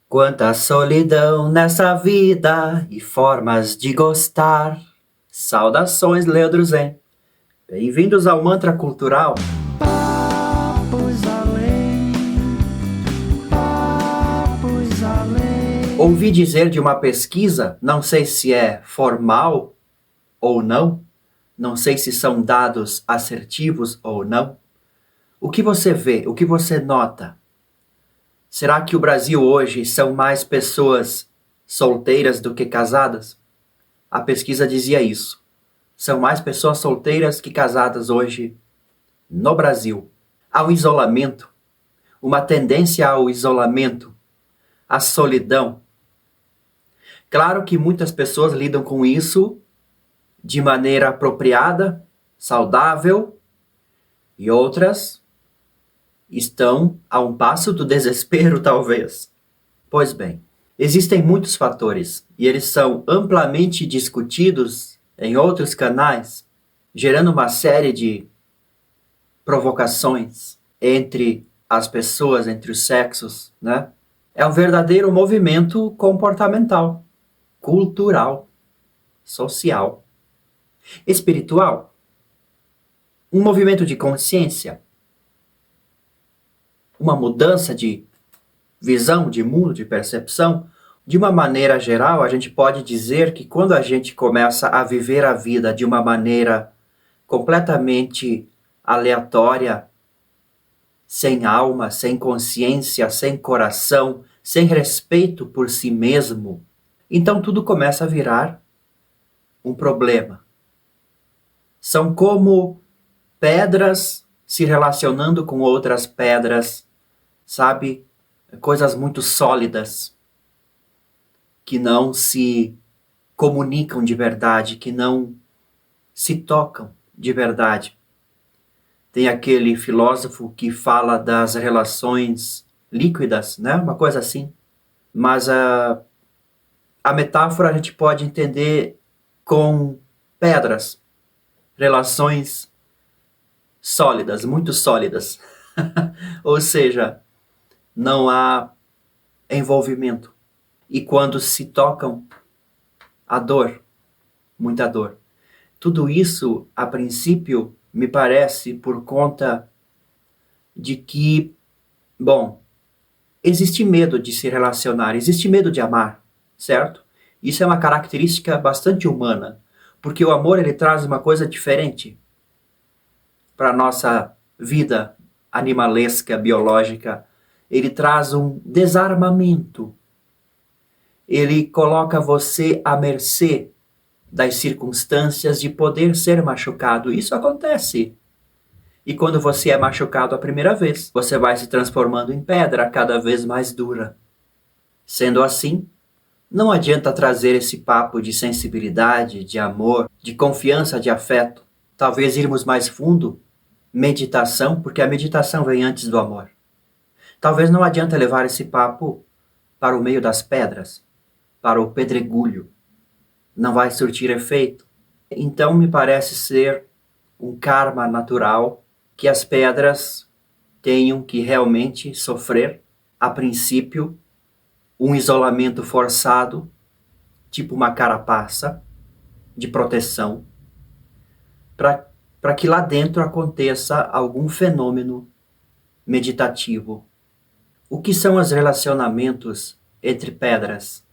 Quanta solidão nessa vida e formas de gostar. Saudações, Leandro Zen. Bem-vindos ao Mantra Cultural. Papos além, papos além. Ouvi dizer de uma pesquisa, não sei se é formal ou não, não sei se são dados assertivos ou não. O que você vê, o que você nota? Será que o Brasil hoje são mais pessoas solteiras do que casadas? A pesquisa dizia isso. São mais pessoas solteiras que casadas hoje no Brasil. Há um isolamento, uma tendência ao isolamento, à solidão. Claro que muitas pessoas lidam com isso de maneira apropriada, saudável, e outras estão a um passo do desespero, talvez. Pois bem, existem muitos fatores e eles são amplamente discutidos em outros canais, gerando uma série de provocações entre as pessoas, entre os sexos, né? É um verdadeiro movimento comportamental, cultural, social, espiritual, um movimento de consciência, uma mudança de visão de mundo, de percepção. De uma maneira geral, a gente pode dizer que quando a gente começa a viver a vida de uma maneira completamente aleatória, sem alma, sem consciência, sem coração, sem respeito por si mesmo, então tudo começa a virar um problema. São como pedras se relacionando com outras pedras, sabe? Coisas muito sólidas, que não se comunicam de verdade, que não se tocam de verdade. Tem aquele filósofo que fala das relações líquidas, né? Uma coisa assim. Mas a metáfora a gente pode entender com pedras, relações sólidas, muito sólidas. Ou seja, não há envolvimento. E quando se tocam, a dor, muita dor. Tudo isso, a princípio, me parece por conta de que, bom, existe medo de se relacionar, existe medo de amar, certo? Isso é uma característica bastante humana, porque o amor ele traz uma coisa diferente para a nossa vida animalesca, biológica. Ele traz um desarmamento. Ele coloca você à mercê das circunstâncias de poder ser machucado. Isso acontece. E quando você é machucado a primeira vez, você vai se transformando em pedra cada vez mais dura. Sendo assim, não adianta trazer esse papo de sensibilidade, de amor, de confiança, de afeto. Talvez irmos mais fundo, meditação, porque a meditação vem antes do amor. Talvez não adianta levar esse papo para o meio das pedras, para o pedregulho. Não vai surtir efeito. Então me parece ser um karma natural que as pedras tenham que realmente sofrer, a princípio, um isolamento forçado, tipo uma carapaça de proteção, para que lá dentro aconteça algum fenômeno meditativo. O que são os relacionamentos entre pedras?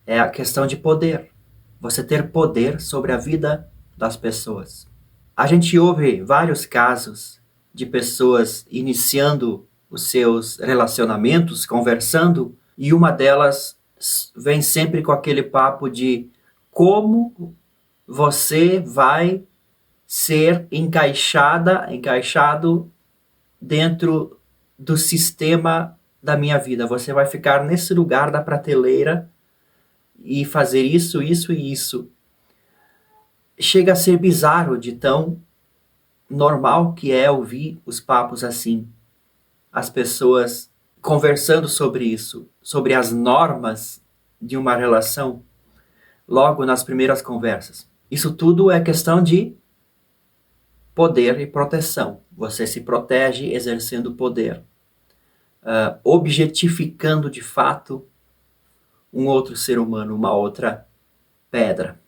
É a questão de poder. Você ter poder sobre a vida das pessoas. A gente ouve vários casos de pessoas iniciando os seus relacionamentos, conversando, e uma delas vem sempre com aquele papo de como você vai ser encaixado dentro do sistema da minha vida. Você vai ficar nesse lugar da prateleira e fazer isso, isso e isso. Chega a ser bizarro de tão normal que é ouvir os papos assim. As pessoas conversando sobre isso, sobre as normas de uma relação, logo nas primeiras conversas. Isso tudo é questão de poder e proteção. Você se protege exercendo poder, objetificando de fato um outro ser humano, uma outra pedra.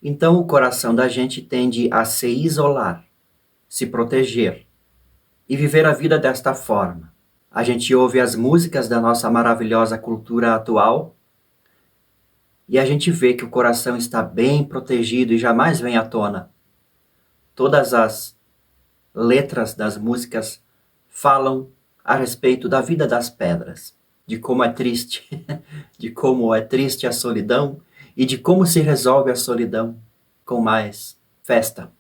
Então o coração da gente tende a se isolar, se proteger e viver a vida desta forma. A gente ouve as músicas da nossa maravilhosa cultura atual e a gente vê que o coração está bem protegido e jamais vem à tona. Todas as letras das músicas falam a respeito da vida das pedras, de como é triste, de como é triste a solidão e de como se resolve a solidão com mais festa.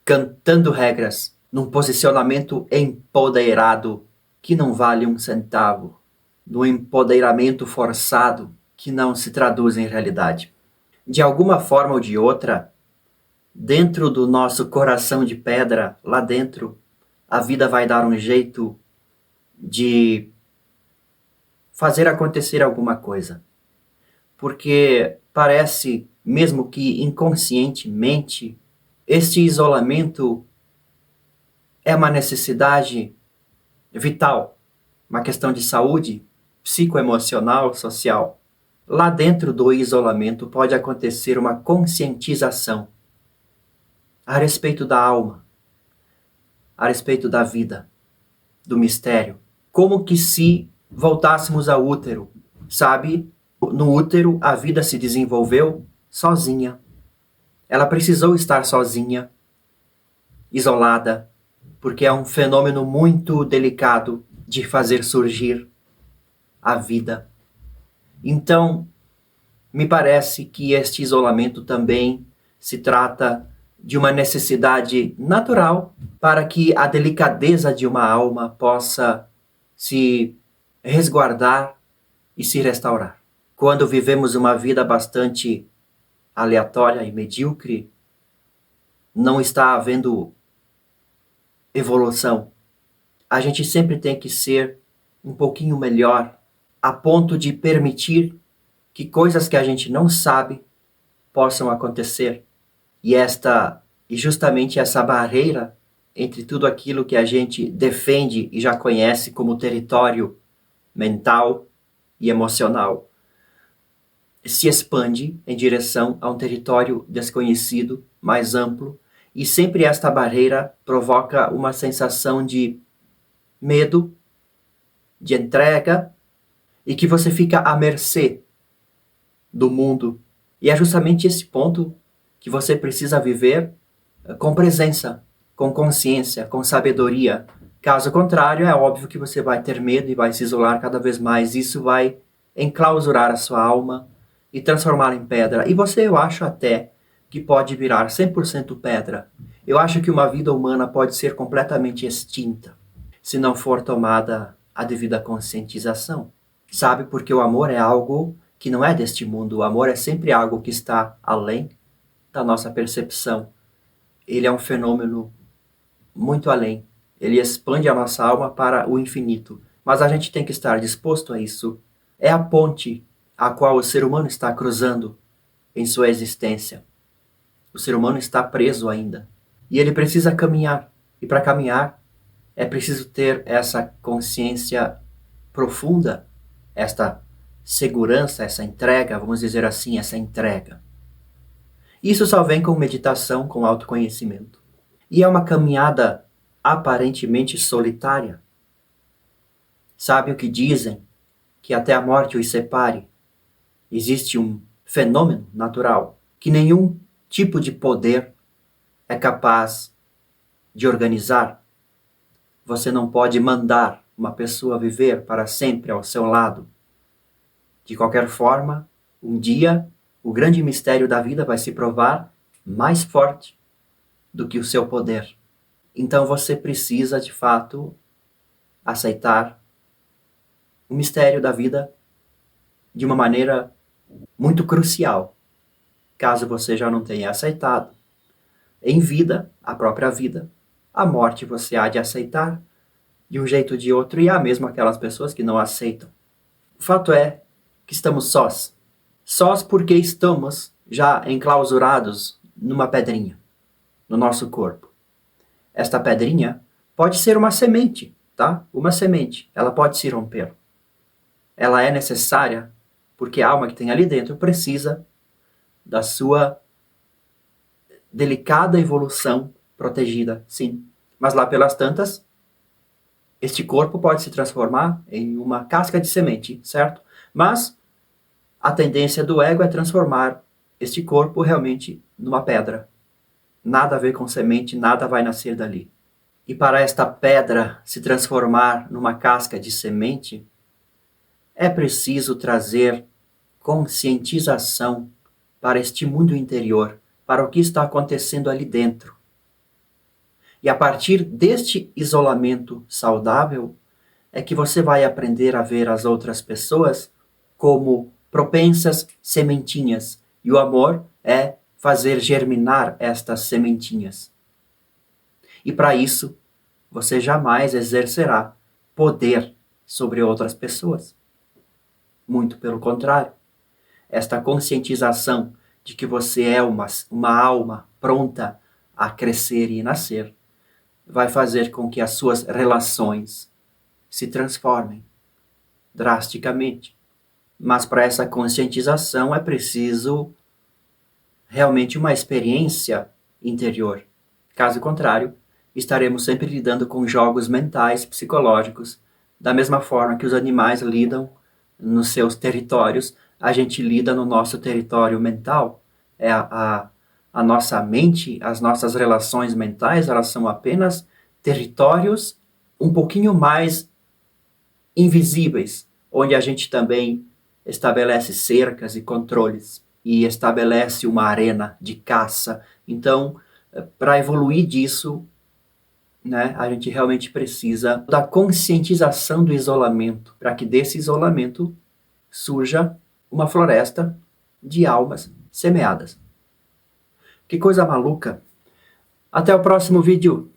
Cantando regras num posicionamento empoderado que não vale um centavo, no empoderamento forçado que não se traduz em realidade. De alguma forma ou de outra, dentro do nosso coração de pedra, lá dentro, a vida vai dar um jeito de fazer acontecer alguma coisa. Porque parece, mesmo que inconscientemente, este isolamento é uma necessidade vital, uma questão de saúde psicoemocional, social. Lá dentro do isolamento pode acontecer uma conscientização a respeito da alma, a respeito da vida, do mistério. Como que se voltássemos ao útero, sabe? No útero a vida se desenvolveu sozinha. Ela precisou estar sozinha, isolada, porque é um fenômeno muito delicado de fazer surgir a vida. Então, me parece que este isolamento também se trata de uma necessidade natural para que a delicadeza de uma alma possa se resguardar e se restaurar. Quando vivemos uma vida bastante aleatória e medíocre, não está havendo evolução. A gente sempre tem que ser um pouquinho melhor, a ponto de permitir que coisas que a gente não sabe possam acontecer. E justamente essa barreira entre tudo aquilo que a gente defende e já conhece como território mental e emocional se expande em direção a um território desconhecido, mais amplo, e sempre esta barreira provoca uma sensação de medo, de entrega, e que você fica à mercê do mundo. E é justamente esse ponto que você precisa viver com presença, com consciência, com sabedoria. Caso contrário, é óbvio que você vai ter medo e vai se isolar cada vez mais. Isso vai enclausurar a sua alma e transformá-la em pedra. E você, eu acho até que pode virar 100% pedra. Eu acho que uma vida humana pode ser completamente extinta se não for tomada a devida conscientização. Sabe, porque o amor é algo que não é deste mundo. O amor é sempre algo que está além da nossa percepção. Ele é um fenômeno muito além. Ele expande a nossa alma para o infinito. Mas a gente tem que estar disposto a isso. É a ponte a qual o ser humano está cruzando em sua existência. O ser humano está preso ainda. E ele precisa caminhar. E para caminhar, é preciso ter essa consciência profunda, esta segurança, essa entrega, vamos dizer assim, essa entrega. Isso só vem com meditação, com autoconhecimento. E é uma caminhada aparentemente solitária. Sabe o que dizem? Que até a morte os separe. Existe um fenômeno natural que nenhum tipo de poder é capaz de organizar. Você não pode mandar uma pessoa viver para sempre ao seu lado. De qualquer forma, um dia, o grande mistério da vida vai se provar mais forte do que o seu poder. Então você precisa, de fato, aceitar o mistério da vida de uma maneira muito crucial, caso você já não tenha aceitado. Em vida, a própria vida, a morte você há de aceitar de um jeito ou de outro, e há mesmo aquelas pessoas que não aceitam. O fato é que estamos sós. Sós porque estamos já enclausurados numa pedrinha, no nosso corpo. Esta pedrinha pode ser uma semente, tá? Uma semente. Ela pode se romper. Ela é necessária porque a alma que tem ali dentro precisa da sua delicada evolução protegida, sim. Mas lá pelas tantas, este corpo pode se transformar em uma casca de semente, certo? Mas a tendência do ego é transformar este corpo realmente numa pedra. Nada a ver com semente, nada vai nascer dali. E para esta pedra se transformar numa casca de semente, é preciso trazer conscientização para este mundo interior, para o que está acontecendo ali dentro. E a partir deste isolamento saudável, é que você vai aprender a ver as outras pessoas como propensas sementinhas. E o amor é fazer germinar estas sementinhas. E para isso, você jamais exercerá poder sobre outras pessoas. Muito pelo contrário. Esta conscientização de que você é uma alma pronta a crescer e nascer vai fazer com que as suas relações se transformem drasticamente. Mas para essa conscientização é preciso realmente uma experiência interior. Caso contrário, estaremos sempre lidando com jogos mentais, psicológicos, da mesma forma que os animais lidam nos seus territórios, a gente lida no nosso território mental. A nossa mente, as nossas relações mentais, elas são apenas territórios um pouquinho mais invisíveis, onde a gente também estabelece cercas e controles e estabelece uma arena de caça. Então, para evoluir disso, né, a gente realmente precisa da conscientização do isolamento, para que desse isolamento surja uma floresta de almas semeadas. Que coisa maluca! Até o próximo vídeo!